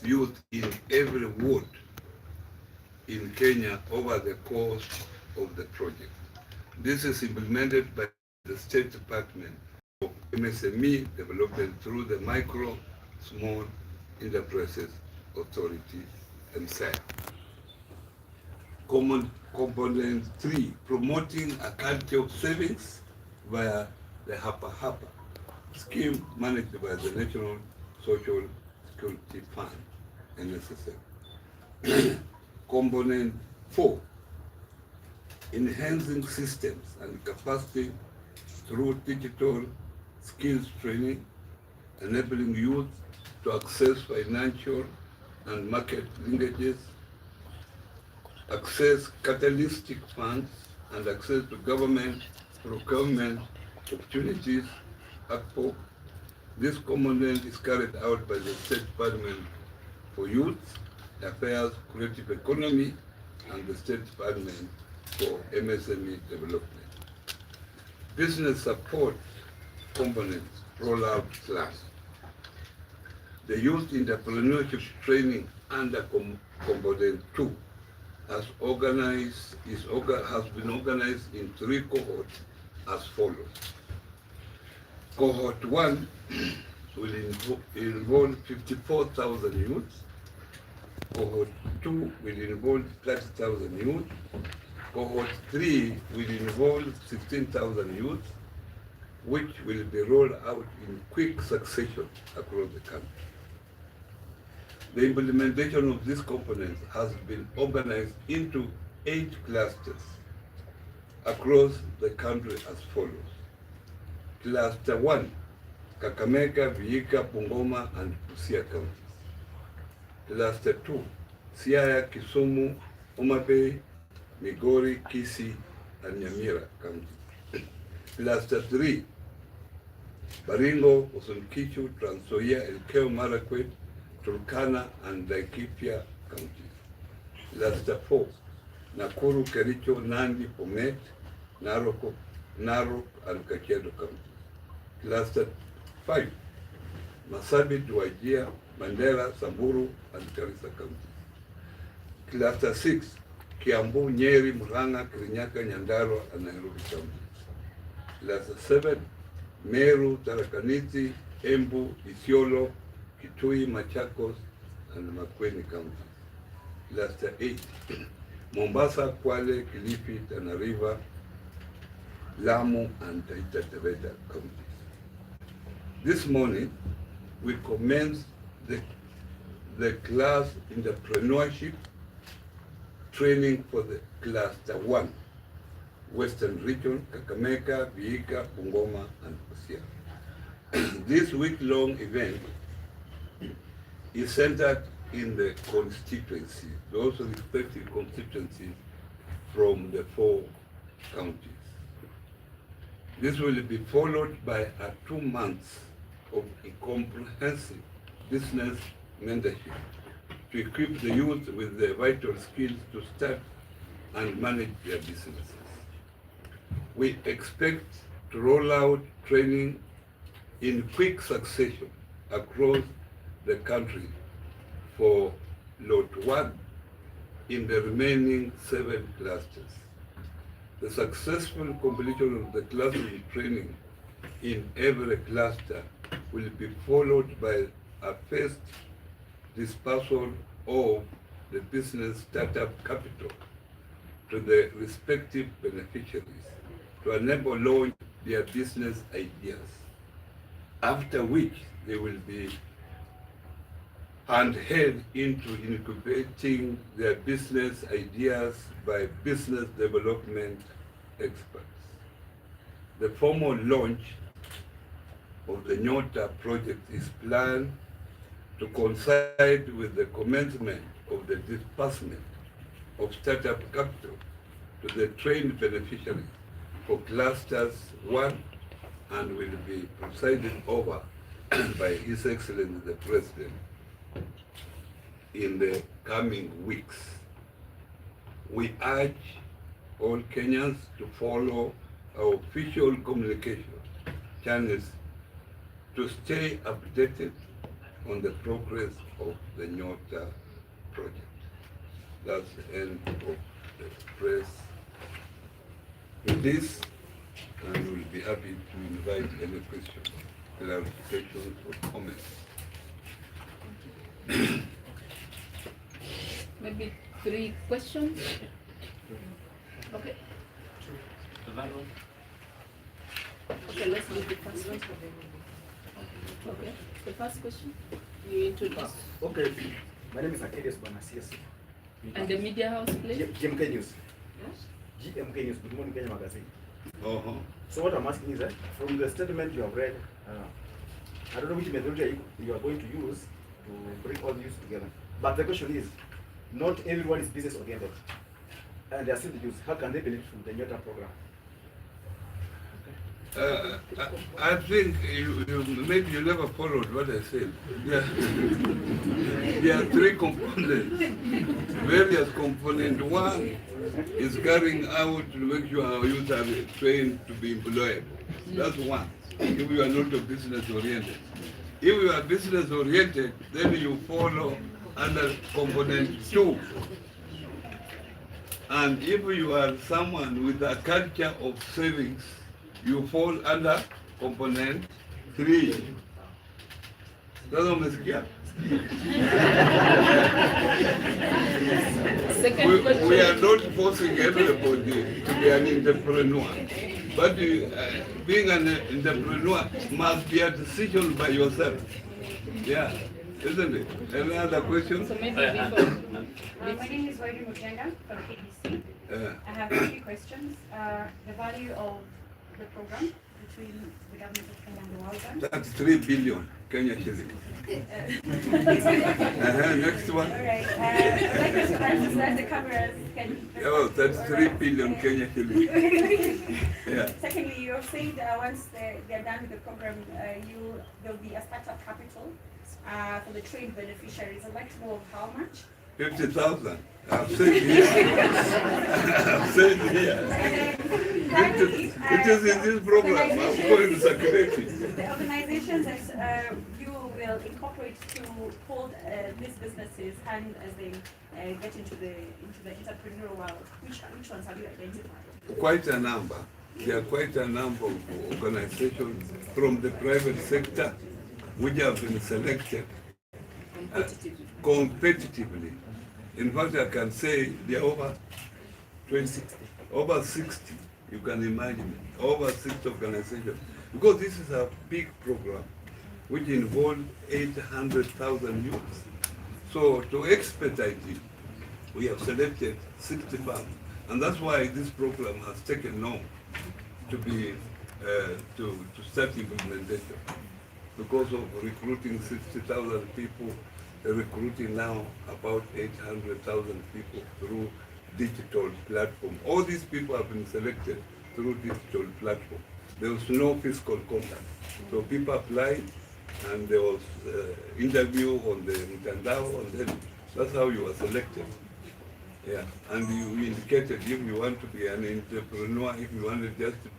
youth in every ward in Kenya over the course of the project. This is implemented by the State Department of MSME development through the Micro Small Enterprises Authority, MSAE. Component 3, promoting a culture of savings via the Hapa Hapa scheme managed by the National Social Security Fund, NSSF. Component 4, enhancing systems and capacity through digital skills training, enabling youth to access financial and market linkages, access catalytic funds, and access to government procurement opportunities. ACPO. This component is carried out by the State Department for Youth Affairs, Creative Economy, and the State Department for MSME Development. Business support components rollout class. The Youth Entrepreneurship Training under Component 2 has been organized in 3 cohorts as follows. Cohort 1 will involve 54,000 youths. Cohort 2 will involve 30,000 youths. Cohort 3 will involve 16,000 youths, which will be rolled out in quick succession across the country. The implementation of these components has been organized into 8 clusters across the country as follows. Cluster 1, Kakamega, Vihiga, Bungoma, and Busia counties. Cluster 2, Siaya, Kisumu, Homa Bay, Migori, Kisii, and Nyamira counties. Cluster 3, Baringo, Uasin Gishu, Trans Nzoia, Elgeyo Marakwet, Turkana, and Laikipia counties. Cluster 4, Nakuru, Kericho, Nandi, Bomet, Narok, and Kajiado counties. Cluster 5, Marsabit, Wajir, Mandera, Samburu, and Garissa counties. Cluster 6, Kiambu, Nyeri, Murang'a, Kirinyaga, Nyandarua, and Nairobi counties. Cluster 7, Meru, Tharaka Nithi, Embu, Isiolo, Kitui, Machakos, and Makueni counties. Cluster 8, Mombasa, Kwale, Kilifi, Tana River, Lamu, and Taita Taveta counties. This morning, we commenced the class entrepreneurship training for the Cluster 1, Western Region, Kakamega, Vihiga, Bungoma, and Busia. This week-long event is centered in the constituencies, those respective constituencies from the 4 counties. This will be followed by a 2 months of a comprehensive business mentorship to equip the youth with the vital skills to start and manage their businesses. We expect to roll out training in quick succession across the country for Lot 1 in the remaining 7 clusters. The successful completion of the classroom training in every cluster will be followed by a first dispersal of the business startup capital to the respective beneficiaries to enable launch their business ideas, after which they will be handheld into incubating their business ideas by business development experts. The formal launch of the Nyota project is planned to coincide with the commencement of the disbursement of startup capital to the trained beneficiaries for clusters 1 and will be presided over by His Excellency the President in the coming weeks. We urge all Kenyans to follow our official communication channels to stay updated on the progress of the Nyota project. That's the end of the press release, and we'll be happy to invite any questions, clarifications, or comments. Maybe 3 questions? Okay. Okay, let's do the first one. Okay, the first question, you introduce. Okay, my name is Akelius Banasias. And the media house, please? GMK News. Yes? GMK News, Good Morning Kenya Magazine. So what I'm asking is that from the statement you have read, I don't know which methodology you are going to use to bring all the news together. But the question is, not everyone is business oriented. And they are still used. How can they benefit from the Nyota program? I think maybe you never followed what I said. Yeah. There are 3 components, various components. One is carrying out to make sure our youth are trained to be employable. That's one, if you are not a business oriented. If you are business oriented, then you follow under component 2. And if you are someone with a culture of savings, you fall under component 3. That's what I'm saying. We are not forcing everybody to be an entrepreneur. But being an entrepreneur must be a decision by yourself. Yeah, isn't it? Any other questions? So maybe my name is Waidi Mujanga from KBC. I have a few questions. The value of the program between the government of Kenya and the World Bank. That's 3 billion Kenya shillings. Next one. All right. I'd like to understand the cameras. Oh, that's 3 billion Kenya shillings. Yeah. Secondly, you have said once they're done with the program, there will be a startup capital for the trade beneficiaries. I'd like to know how much. 50,000. I've said here. I've said here. It is in this program. I'm going to circulate it. The organizations that you will incorporate to hold these businesses and as they get into the entrepreneurial world, which ones have you identified? Quite a number. There are quite a number of organizations from the private sector which have been selected competitively. In fact, I can say there are over 60. You can imagine, over 60 organizations. Because this is a big program which involves 800,000 youths. So to expedite it, we have selected 60 farms. And that's why this program has taken long to be to start implementation. Because of recruiting 60,000 people, recruiting now about 800,000 people through digital platform. All these people have been selected through digital platform. There was no physical contact. So people applied and there was interview on the Mtandao, and then that's how you were selected. Yeah, and you indicated if you want to be an entrepreneur, if you wanted just to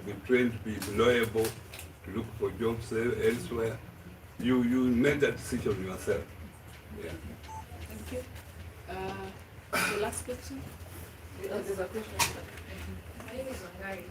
be trained to be employable, to look for jobs elsewhere, you made that decision yourself. Yeah. Thank you. The last question? There's a question. My name is Wangari.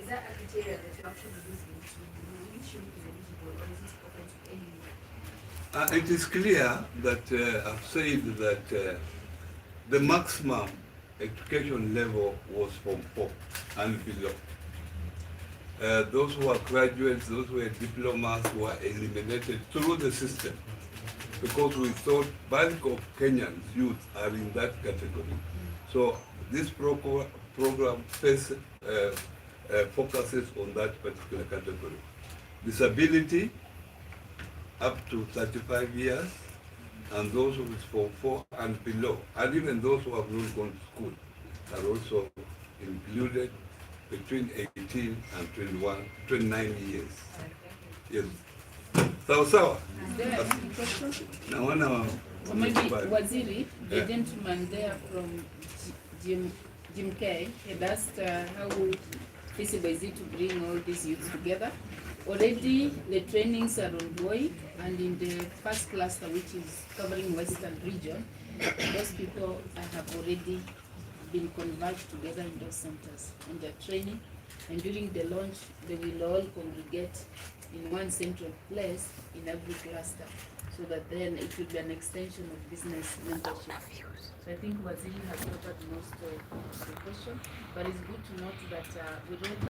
Is that a criteria that you actually using to which youth is eligible, or is it open to any? It is clear that I've said that the maximum education level was from 4 and below. Those who are graduates, those who are diplomas were eliminated through the system because we thought bulk of Kenyans youth are in that category. So this program focuses on that particular category. Disability up to 35 years, and those who is from 4 and below, and even those who have not gone to school are also included between 18 and 29 years. Yes. Sawa. Is there any questions? Naona So maybe Waziri, the gentleman there from GMK, had asked how feasible is it to bring all these youths together? Already the trainings are ongoing, and in the first cluster, which is covering Western region, those people have already been converged together in those centers and they're training. And during the launch, they will all congregate in one central place in every cluster, so that then it will be an extension of business mentorship. So I think Waziri has covered most of the question, but it's good to note that we don't